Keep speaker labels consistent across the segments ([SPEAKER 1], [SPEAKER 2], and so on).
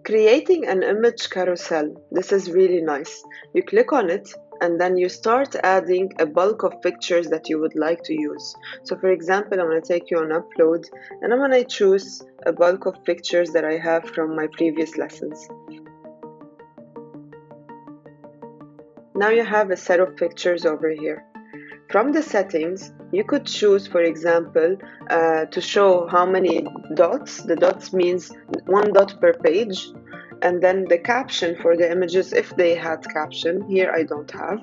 [SPEAKER 1] Creating an image carousel. This is really nice. You click on it and then you start adding a bulk of pictures that you would like to use. So for example, I'm going to take you on upload and I'm going to choose a bulk of pictures that I have from my previous lessons. Now you have a set of pictures over here. From the settings, you could choose, for example, to show how many dots. The dots means 1 dot per page. And then the caption for the images, if they had caption. Here I don't have.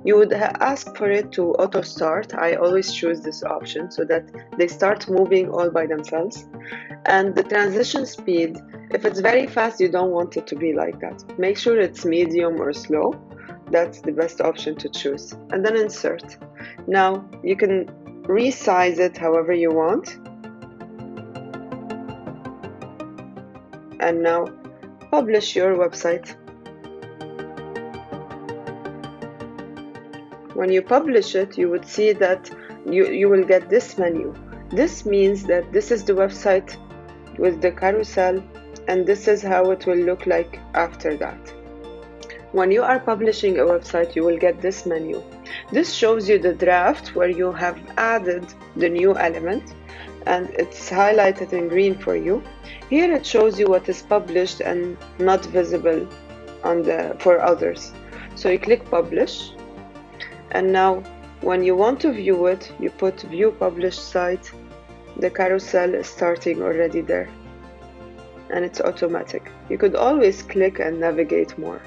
[SPEAKER 1] You would ask for it to auto start. I always choose this option so that they start moving all by themselves. And the transition speed, if it's very fast, you don't want it to be like that. Make sure it's medium or slow. That's the best option to choose. And then insert. Now you can resize it however you want. And now publish your website. When you publish it, you would see that you will get this menu. This means that this is the website with the carousel, and this is how it will look like after that. When you are publishing a website, you will get this menu. This shows you the draft where you have added the new element, and it's highlighted in green for you. Here it shows you what is published and not visible for others. So you click publish, and now when you want to view it, you put view published site. The carousel is starting already there, and it's automatic. You could always click and navigate more.